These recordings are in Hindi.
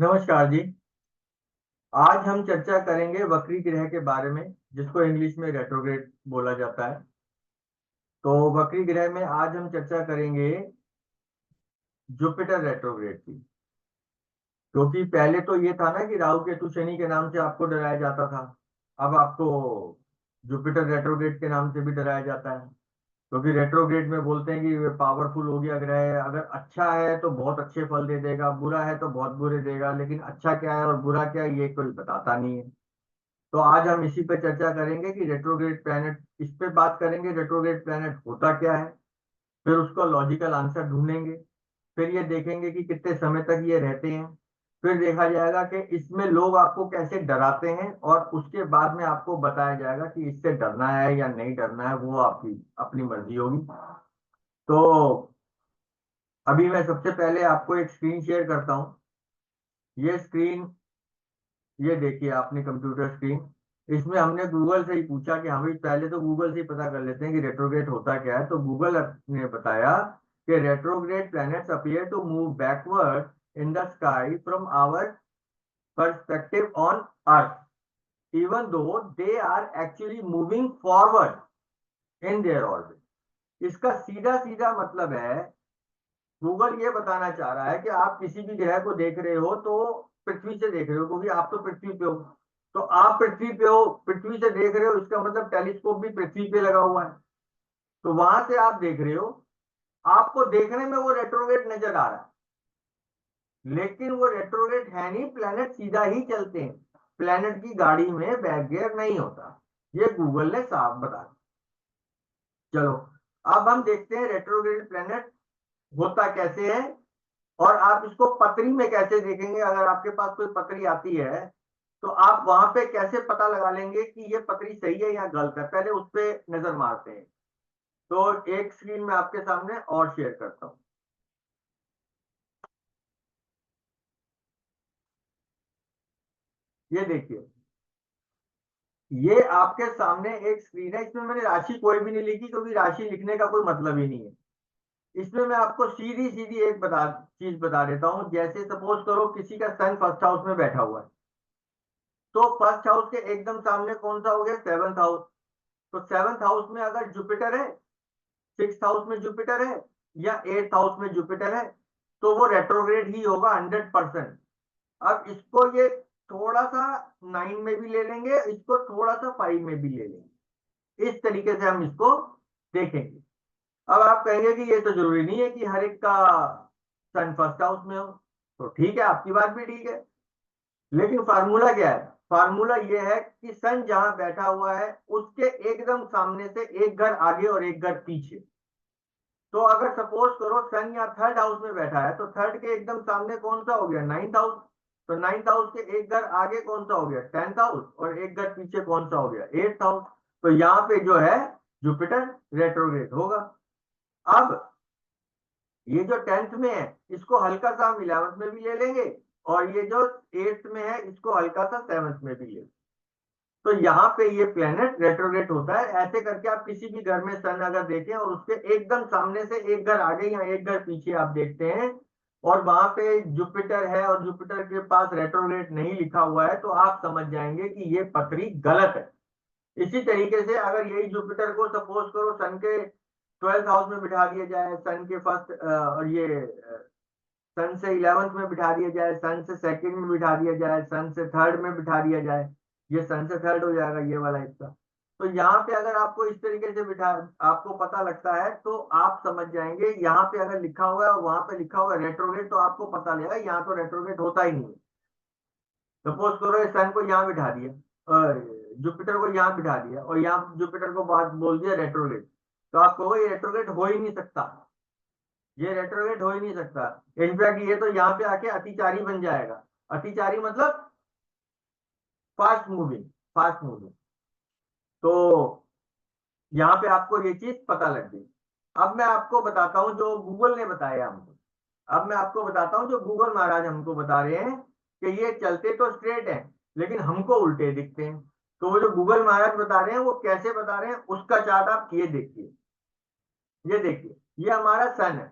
नमस्कार जी। आज हम चर्चा करेंगे वक्री ग्रह के बारे में, जिसको इंग्लिश में रेट्रोग्रेड बोला जाता है। तो वक्री ग्रह में आज हम चर्चा करेंगे जुपिटर रेट्रोग्रेड की। क्योंकि पहले तो ये था ना कि राहु केतु शनि के नाम से आपको डराया जाता था। अब आपको जुपिटर रेट्रोग्रेड के नाम से भी डराया जाता है। क्योंकि रेट्रोग्रेड में बोलते हैं कि पावरफुल हो गया ग्रह है, अगर अच्छा है तो बहुत अच्छे फल दे देगा, बुरा है तो बहुत बुरे देगा, लेकिन अच्छा क्या है और बुरा क्या है ये कोई बताता नहीं है। तो आज हम इसी पे चर्चा करेंगे कि रेट्रोग्रेड प्लैनेट, इस पे बात करेंगे रेट्रोग्रेड प्लैनेट होता क्या है। फिर उसका लॉजिकल आंसर ढूंढेंगे। फिर ये देखेंगे कि कितने समय तक ये रहते हैं। फिर देखा जाएगा कि इसमें लोग आपको कैसे डराते हैं, और उसके बाद में आपको बताया जाएगा कि इससे डरना है या नहीं डरना है, वो आपकी अपनी मर्जी होगी। तो अभी मैं सबसे पहले आपको एक स्क्रीन शेयर करता हूँ। ये स्क्रीन, ये देखिए आपने कंप्यूटर स्क्रीन। इसमें हमने गूगल से ही पूछा कि हम भी पहले तो गूगल से ही पता कर लेते हैं कि रेट्रोग्रेड होता क्या है। तो गूगल ने बताया कि retrograde planets appear to move backward in the sky from our perspective on earth even though they are actually moving forward in their orbit। इसका सीधा सीधा मतलब है, गूगल ये बताना चाह रहा है कि आप किसी भी ग्रह को देख रहे हो तो पृथ्वी से देख रहे हो, क्योंकि आप तो पृथ्वी पे हो। तो आप पृथ्वी पे हो, पृथ्वी से देख रहे हो, इसका मतलब टेलीस्कोप भी पृथ्वी पे लगा हुआ है। तो वहां से आप देख रहे हो, आपको देखने में वो रेट्रोग्रेड नजर आ रहा है, लेकिन वो रेट्रोग्रेड है नहीं, प्लेनेट सीधा ही चलते हैं। प्लेनेट की गाड़ी में बैक गियर नहीं होता। ये गूगल ने साफ बता दिया। चलो, अब हम देखते हैं रेट्रोग्रेड प्लेनेट होता कैसे है, और आप इसको पतरी में कैसे देखेंगे। अगर आपके पास कोई पतरी आती है तो आप वहां पे कैसे पता लगा लेंगे कि ये पतरी सही है या गलत है, पहले उस पे नजर मारते हैं। तो एक स्क्रीन में आपके सामने और शेयर करता हूं। ये देखिए, ये आपके सामने एक स्क्रीन है। इसमें मैंने राशि कोई भी नहीं लिखी, क्योंकि राशि लिखने का कोई मतलब ही नहीं है। इसमें मैं आपको सीधी सीधी एक चीज बता देता हूँ। जैसे सपोज करो किसी का सन फर्स्ट हाउस में बैठा हुआ है, तो फर्स्ट हाउस के एकदम सामने कौन सा हो गया? Seventh house. तो सेवंथ हाउस में अगर जुपिटर है, सिक्स हाउस में जुपिटर है, या एट्थ हाउस में जुपिटर है, तो वो रेट्रोग्रेड ही होगा 100%। अब इसको ये थोड़ा सा नाइन में भी ले लेंगे, इसको थोड़ा सा फाइव में भी ले लेंगे। इस तरीके से हम इसको देखेंगे। अब आप कहेंगे कि ये तो जरूरी नहीं है कि हर एक का सन फर्स्ट हाउस में हो। तो ठीक है, आपकी बात भी ठीक है, लेकिन फार्मूला क्या है? फार्मूला ये है कि सन जहां बैठा हुआ है उसके एकदम सामने से एक घर आगे और एक घर पीछे। तो अगर सपोज करो सन या थर्ड हाउस में बैठा है, तो थर्ड के एकदम सामने कौन सा हो गया? Ninth house. तो नाइन्थ हाउस के एक घर आगे कौन सा हो गया? Tenth house. और एक घर पीछे कौन सा हो गया? Eighth house. तो यहाँ पे जो है जुपिटर रेट्रोग्रेड होगा। अब ये जो टेंथ में है इसको हल्का सा हम इलेवंथ में भी ले लेंगे, और ये जो एट्थ में है इसको हल्का सा सेवंथ में भी ले। तो यहाँ पे ये प्लेनेट रेट्रोग्रेड होता है। ऐसे करके आप किसी भी घर में सन अगर देखें और उसके एकदम सामने से एक घर आगे या एक घर पीछे आप देखते हैं, और वहां पे जुपिटर है और जुपिटर के पास रेट्रोग्रेड नहीं लिखा हुआ है, तो आप समझ जाएंगे कि ये पथरी गलत है। इसी तरीके से अगर यही जुपिटर को सपोज करो सन के ट्वेल्थ हाउस में बिठा दिया जाए, सन के फर्स्ट और ये सन से इलेवंथ में बिठा दिया जाए, सन से सेकंड में बिठा दिया जाए, सन से थर्ड में बिठा दिया जाए, ये सन से थर्ड हो जाएगा ये वाला हिस्सा। तो यहाँ पे अगर आपको इस तरीके से बिठा, आपको पता लगता है तो आप समझ जाएंगे। यहाँ पे अगर लिखा हुआ है और वहां पे लिखा हुआ है रेट्रोग्रेड, तो आपको पता लगेगा यहाँ तो रेट्रोग्रेड होता ही नहीं है। सपोज करो ये सन को यहाँ बिठा दिया और जुपिटर को यहाँ बिठा दिया, और यहाँ जुपिटर को बात बोल दिया रेट्रोग्रेड, तो आप कहोगे ये रेट्रोग्रेड हो ही नहीं सकता। ये रेट्रोग्रेड हो ही नहीं सकता। इनफैक्ट ये तो यहाँ पे आके अतिचारी बन जाएगा। अतिचारी मतलब फास्ट मूविंग, फास्ट मूविंग। तो यहाँ पे आपको ये चीज पता लग गई। अब मैं आपको बताता हूँ जो गूगल ने बताया हमको। अब मैं आपको बताता हूँ जो गूगल महाराज हमको बता रहे हैं कि ये चलते तो स्ट्रेट हैं, लेकिन हमको उल्टे दिखते हैं। तो वो जो गूगल महाराज बता रहे हैं वो कैसे बता रहे हैं, उसका चार्ट आप ये देखिए। ये देखिए, ये हमारा सन है,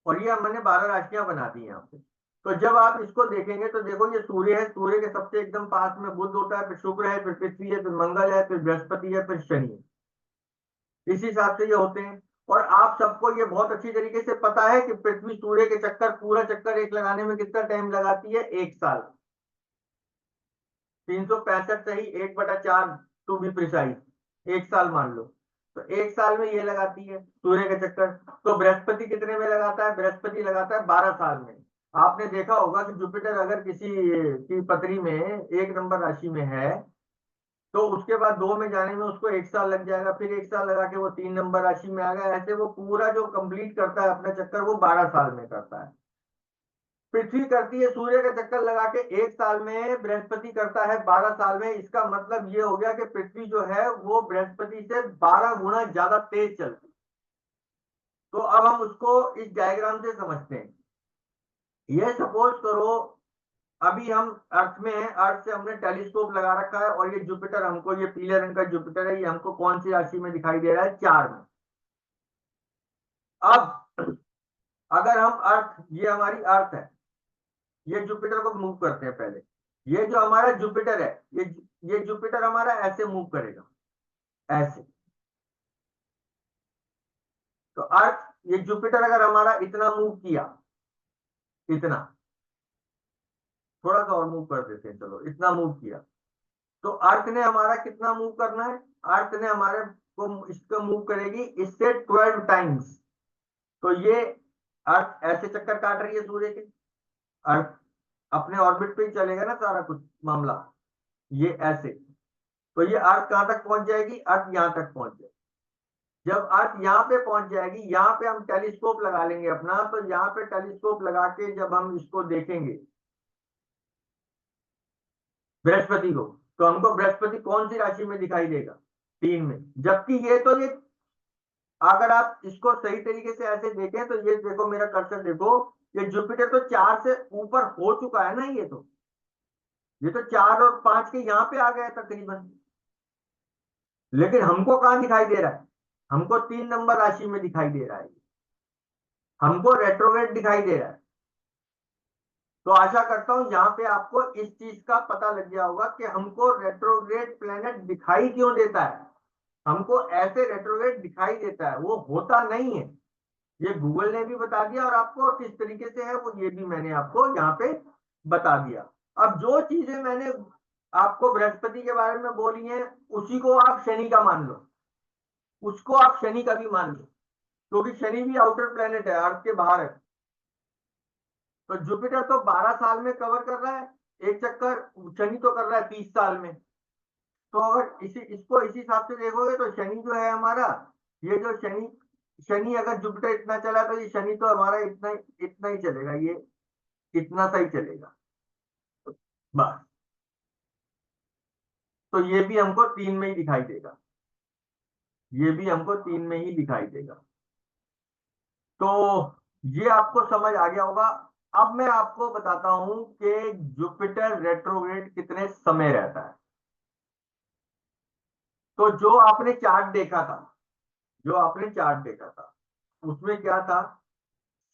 और ये हमने 12 राशियां बना दी यहाँ पे। तो जब आप इसको देखेंगे तो देखो ये सूर्य है, सूर्य के सबसे एकदम पास में बुध होता है, फिर शुक्र है, फिर पृथ्वी है, फिर मंगल है, फिर बृहस्पति है, फिर शनि है। इसी हिसाब से ये होते हैं। और आप सबको ये बहुत अच्छी तरीके से पता है कि पृथ्वी सूर्य के चक्कर, पूरा चक्कर एक लगाने में कितना टाइम लगाती है? 1 साल। 365 सही, 1/4 टू बी प्रिसाइज, 1 साल मान लो। तो 1 साल में ये लगाती है सूर्य के चक्कर। तो बृहस्पति कितने में लगाता है? बृहस्पति लगाता है 12 साल में। आपने देखा होगा कि जुपिटर अगर किसी की पत्री में 1 नंबर राशि में है, तो उसके बाद 2 में जाने में उसको 1 साल लग जाएगा, फिर 1 साल लगा के वो 3 नंबर राशि में आ गया। ऐसे वो पूरा जो कंप्लीट करता है अपना चक्कर, वो 12 साल में करता है। पृथ्वी करती है सूर्य का चक्कर लगा के 1 साल में, बृहस्पति करता है 12 साल में। इसका मतलब ये हो गया कि पृथ्वी जो है वो बृहस्पति से 12 गुना ज्यादा तेज चलती है। तो अब हम उसको इस डायग्राम से समझते हैं। ये सपोज करो अभी हम अर्थ में हैं, अर्थ से हमने टेलीस्कोप लगा रखा है, और ये जुपिटर हमको, ये पीले रंग का जुपिटर है, ये हमको कौन सी राशि में दिखाई दे रहा है? 4 में। अब अगर हम अर्थ, ये हमारी अर्थ है, ये जुपिटर को मूव करते हैं पहले। ये जो हमारा जुपिटर है, ये जुपिटर हमारा ऐसे मूव करेगा, ऐसे। तो अर्थ, ये जुपिटर अगर हमारा इतना मूव किया, इतना, थोड़ा सा और मूव कर देते हैं, चलो इतना मूव किया, तो अर्थ ने हमारा कितना मूव करना है? अर्थ ने हमारे को, इसको मूव करेगी इससे 12 टाइम्स। तो ये अर्थ ऐसे चक्कर काट रही है सूर्य के। अर्थ अपने ऑर्बिट पे ही चलेगा ना सारा कुछ मामला, ये ऐसे। तो ये अर्थ कहां तक पहुंच जाएगी? अर्थ यहां तक पहुंच जाएगी। जब अर्थ यहाँ पे पहुंच जाएगी, यहाँ पे हम टेलीस्कोप लगा लेंगे अपना। तो यहाँ पे टेलीस्कोप लगा के जब हम इसको देखेंगे बृहस्पति को, तो हमको बृहस्पति कौन सी राशि में दिखाई देगा? 3 में। जबकि ये अगर आप इसको सही तरीके से ऐसे देखें तो ये देखो, मेरा कर्सर देखो, ये जुपिटर तो 4 से ऊपर हो चुका है ना। ये तो 4 और 5 के यहाँ पे आ गया तकरीबन। लेकिन हमको कहाँ दिखाई दे रहा है? हमको 3 नंबर राशि में दिखाई दे रहा है, हमको रेट्रोग्रेड दिखाई दे रहा है। तो आशा करता हूं यहाँ पे आपको इस चीज का पता लग गया होगा कि हमको रेट्रोग्रेड प्लेनेट दिखाई क्यों देता है। हमको ऐसे रेट्रोग्रेड दिखाई देता है, वो होता नहीं है। ये गूगल ने भी बता दिया, और आपको किस तरीके से है वो ये भी मैंने आपको यहाँ पे बता दिया। अब जो चीजें मैंने आपको बृहस्पति के बारे में बोली हैं, उसी को आप शनि का मान लो, उसको आप शनि का भी मान लो, क्योंकि शनि भी आउटर प्लेनेट है, अर्थ के बाहर है। तो जुपिटर तो 12 साल में कवर कर रहा है एक चक्कर, शनि तो कर रहा है 30 साल में। तो अगर इसको इसी हिसाब से देखोगे तो शनि जो है हमारा, ये जो शनि, शनि अगर जुपिटर इतना चला तो ये शनि तो हमारा इतना इतना ही चलेगा, ये इतना सा ही चलेगा बस। तो ये भी हमको 3 में ही दिखाई देगा, ये भी हमको 3 में ही दिखाई देगा। तो ये आपको समझ आ गया होगा। अब मैं आपको बताता हूं कि जुपिटर रेट्रोग्रेड कितने समय रहता है। तो जो आपने चार्ट देखा था, जो आपने चार्ट देखा था, उसमें क्या था?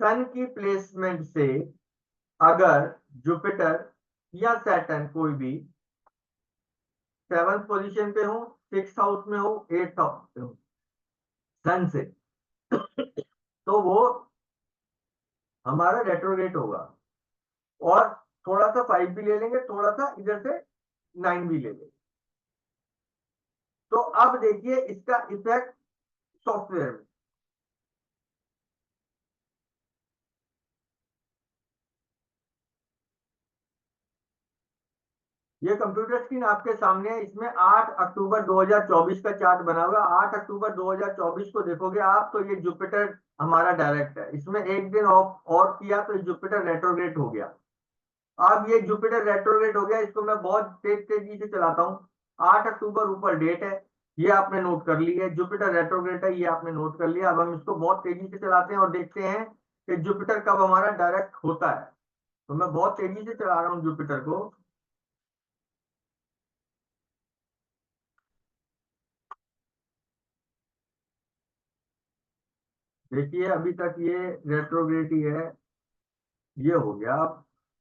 सन की प्लेसमेंट से अगर जुपिटर या सैटर्न कोई भी 7th पोजीशन पे हो, 6th हाउस में हो, 8th हाउस में हो सन से, तो वो हमारा रेट्रोग्रेड होगा। और थोड़ा सा 5 भी ले लेंगे, थोड़ा सा इधर से 9 भी ले लेंगे। तो अब देखिए इसका इफेक्ट सॉफ्टवेयर में। ये कंप्यूटर स्क्रीन आपके सामने है, इसमें 8 अक्टूबर 2024 का चार्ट बना हुआ है। 8 अक्टूबर 2024 को देखोगे आप तो ये जुपिटर हमारा डायरेक्ट है, इसमें एक दिन ऑफ और किया तो जुपिटर रेट्रोग्रेड हो गया। अब ये जुपिटर रेट्रोग्रेड हो गया, इसको मैं बहुत तेज तेजी से चलाता हूँ। 8 अक्टूबर ऊपर डेट है, ये आपने नोट कर ली है। जुपिटर रेट्रोग्रेड है, ये आपने नोट कर लिया। अब हम इसको बहुत तेजी से चलाते हैं और देखते हैं कि जुपिटर कब हमारा डायरेक्ट होता है। तो मैं बहुत तेजी से चला रहा हूँ जुपिटर को। देखिए अभी तक ये रेट्रोग्रेड ही है, ये हो गया।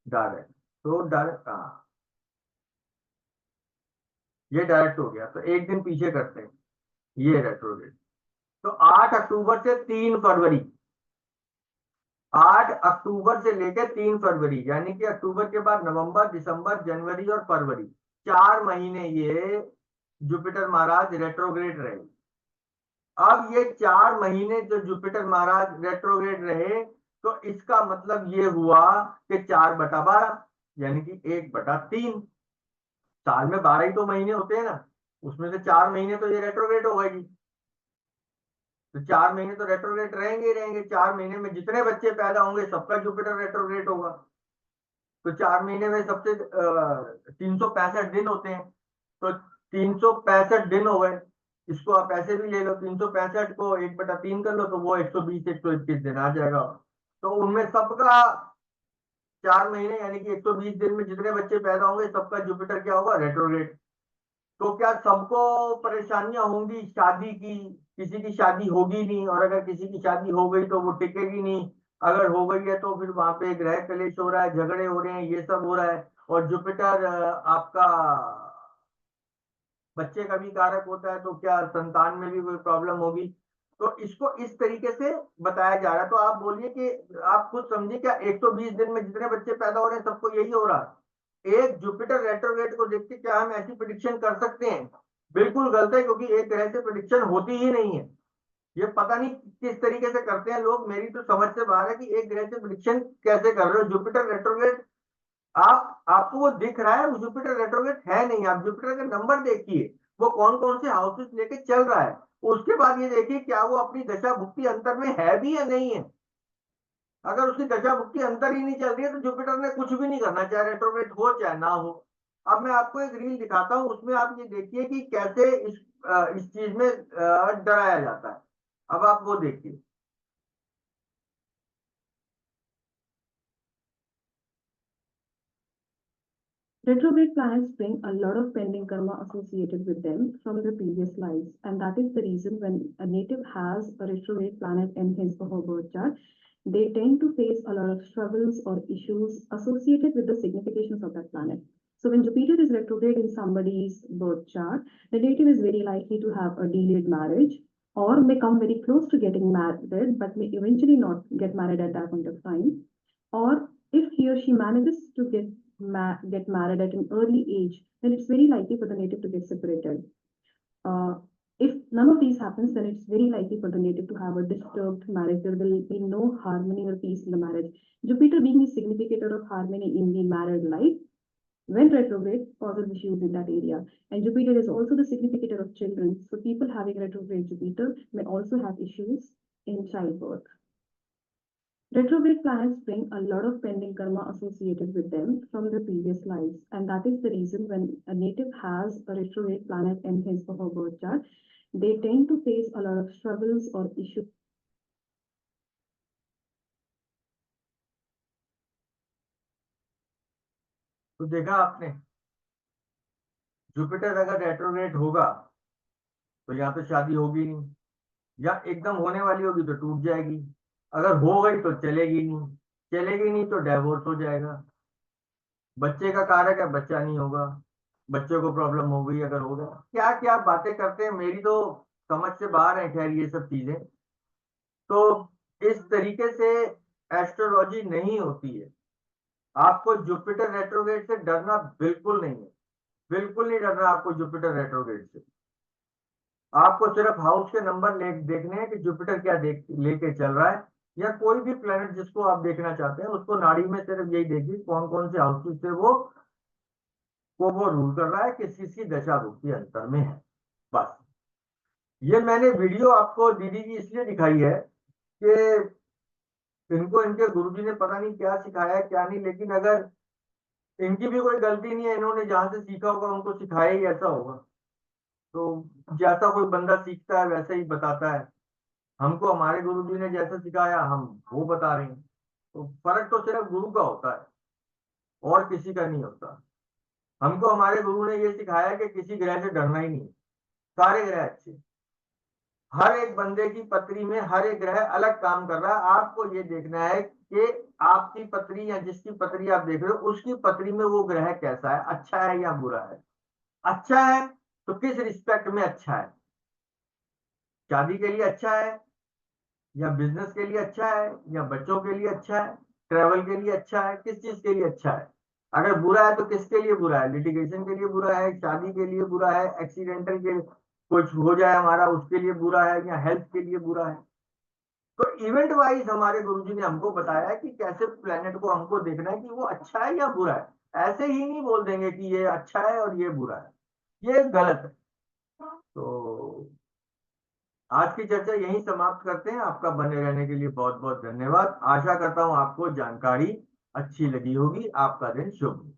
डायरेक्ट, तो डायरेक्ट, हाँ, ये डायरेक्ट हो गया, तो एक दिन पीछे करते हैं, ये रेट्रोग्रेड। तो 8 अक्टूबर से 3 फरवरी, 8 अक्टूबर से लेकर 3 फरवरी, यानी कि अक्टूबर के बाद नवंबर, दिसंबर, जनवरी और फरवरी, 4 महीने ये जुपिटर महाराज रेट्रोग्रेड रहे। अब ये 4 महीने जो जुपिटर महाराज रेट्रोग्रेड रहे, तो इसका मतलब ये हुआ कि 4/12, यानी कि 1/3। साल में 12 ही तो महीने होते हैं ना, उसमें से 4 महीने तो ये रेट्रोग्रेड हो गई। तो 4 महीने तो रेट्रोग्रेड रहेंगे ही रहेंगे, 4 महीने में जितने बच्चे पैदा होंगे सबका जुपिटर रेट्रोग्रेड होगा। तो 4 महीने में सबसे 365 दिन होते हैं, तो 365 दिन हो गए। इसको आप ऐसे भी ले लो, 365 को 1/3 कर लो, तो वो 120, 121 दिन आ जाएगा। तो उनमें सबका 4 महीने यानी कि 120 दिन में जितने बच्चे पैदा होंगे सबका जुपिटर क्या होगा, रेट्रोग्रेड। तो क्या सबको परेशानियां होंगी शादी की? किसी की शादी होगी नहीं, और अगर किसी की शादी हो गई तो वो टिकेगी नहीं। अगर हो गई है तो फिर वहां पे ग्रह कलेश हो रहा है, झगड़े हो रहे हैं, ये सब हो रहा है। और जुपिटर आपका बच्चे का भी कारक होता है, तो क्या संतान में भी कोई प्रॉब्लम होगी? तो इसको इस तरीके से बताया जा रहा है। तो आप बोलिए कि आप खुद समझिए, क्या 120 दिन में जितने बच्चे पैदा हो रहे हैं सबको यही हो रहा है? एक जुपिटर रेट्रोग्रेड को देख के क्या हम ऐसी प्रिडिक्शन कर सकते हैं? बिल्कुल गलत है, क्योंकि एक ग्रह से प्रिडिक्शन होती ही नहीं है। ये पता नहीं किस तरीके से करते हैं लोग, मेरी तो समझ से बाहर है कि एक ग्रह से प्रिडिक्शन कैसे कर रहे हो। जुपिटर रेट्रोग्रेड, आपको वो दिख रहा है, वो जुपिटर रेट्रोग्रेड है नहीं। आप जुपिटर का नंबर देखिए, वो कौन कौन से हाउसेस लेके चल रहा है। उसके बाद ये देखिए क्या वो अपनी दशा भुक्ति अंतर में है भी या नहीं है। अगर उसकी दशा भुक्ति अंतर ही नहीं चल रही है तो जुपिटर ने कुछ भी नहीं करना, चाहे रेट्रोग्रेड हो चाहे ना हो। अब मैं आपको एक रील दिखाता हूँ, उसमें आप ये देखिए कि कैसे इस चीज में डराया जाता है। अब आप वो देखिए। Retrograde planets bring a lot of pending karma associated with them from their previous lives, and that is the reason when a native has a retrograde planet in his or her birth chart, they tend to face a lot of struggles or issues associated with the significations of that planet. So, when Jupiter is retrograde in somebody's birth chart, the native is very likely to have a delayed marriage or may come very close to getting married but may eventually not get married at that point of time. Or if he or she manages to get married at an early age, then it's very likely for the native to get separated. Uh, if none of these happens, then it's very likely for the native to have a disturbed marriage. There will be no harmony or peace in the marriage. Jupiter being the significator of harmony in the married life, when retrograde causes issues in that area. And Jupiter is also the significator of children. So people having retrograde Jupiter may also have issues in childbirth. Retrograde planets bring a lot of pending karma associated with them from their previous lives, and that is the reason when a native has a retrograde planet in his or her birth chart, they tend to face a lot of struggles or issues. तो देखा आपने, जुपिटर अगर रेट्रोग्रेड होगा तो या तो शादी होगी नहीं, या एकदम होने वाली होगी तो टूट जाएगी। अगर हो गई तो चलेगी नहीं, चलेगी नहीं तो डाइवोर्स हो जाएगा। बच्चे का कारक है, बच्चा नहीं होगा, बच्चे को प्रॉब्लम हो गई अगर होगा। क्या क्या बातें करते हैं, मेरी तो समझ से बाहर है खैर ये सब चीजें। तो इस तरीके से एस्ट्रोलॉजी नहीं होती है। आपको जुपिटर रेट्रोग्रेड से डरना बिल्कुल नहीं है, बिल्कुल नहीं डरना आपको जुपिटर रेट्रोग्रेड से। आपको सिर्फ हाउस के नंबर देखने हैं कि जुपिटर क्या लेके चल रहा है, या कोई भी प्लेनेट जिसको आप देखना चाहते हैं उसको नाड़ी में सिर्फ यही देखिए कौन कौन से हाउसेस से वो रूल कर रहा है, किस चीज की दशा भुक्ति अंतर में है। बस ये मैंने वीडियो आपको दीदी की इसलिए दिखाई है कि इनको इनके गुरुजी ने पता नहीं क्या सिखाया है क्या नहीं, लेकिन अगर इनकी भी कोई गलती नहीं है, इन्होंने जहां से सीखा होगा उनको सिखाया ही ऐसा होगा। तो जैसा कोई बंदा सीखता है वैसे ही बताता है। हमको हमारे गुरुजी ने जैसा सिखाया हम वो बता रहे हैं। तो फर्क तो सिर्फ गुरु का होता है और किसी का नहीं होता। हमको हमारे गुरु ने ये सिखाया कि किसी ग्रह से डरना ही नहीं, सारे ग्रह अच्छे। हर एक बंदे की पत्री में हर एक ग्रह अलग काम कर रहा है। आपको ये देखना है कि आपकी पत्री या जिसकी पत्री आप देख रहे हो उसकी पत्री में वो ग्रह कैसा है, अच्छा है या बुरा है। अच्छा है तो किस रिस्पेक्ट में अच्छा है, शादी के लिए अच्छा है, या बिजनेस के लिए अच्छा है, या बच्चों के लिए अच्छा है, ट्रेवल के लिए अच्छा है, किस चीज के लिए अच्छा है। अगर बुरा है तो किसके लिए बुरा है, लिटिगेशन के लिए बुरा है, शादी के लिए बुरा है, एक्सीडेंटल के कुछ हो जाए हमारा उसके लिए बुरा है, या हेल्थ के लिए बुरा है। तो इवेंट वाइज हमारे गुरुजी ने हमको बताया है कि कैसे प्लेनेट को हमको देखना है कि वो अच्छा है या बुरा है। ऐसे ही नहीं बोल देंगे कि ये अच्छा है और ये बुरा है, ये गलत है। तो आज की चर्चा यहीं समाप्त करते हैं। आपका बने रहने के लिए बहुत बहुत धन्यवाद। आशा करता हूं आपको जानकारी अच्छी लगी होगी। आपका दिन शुभ हो।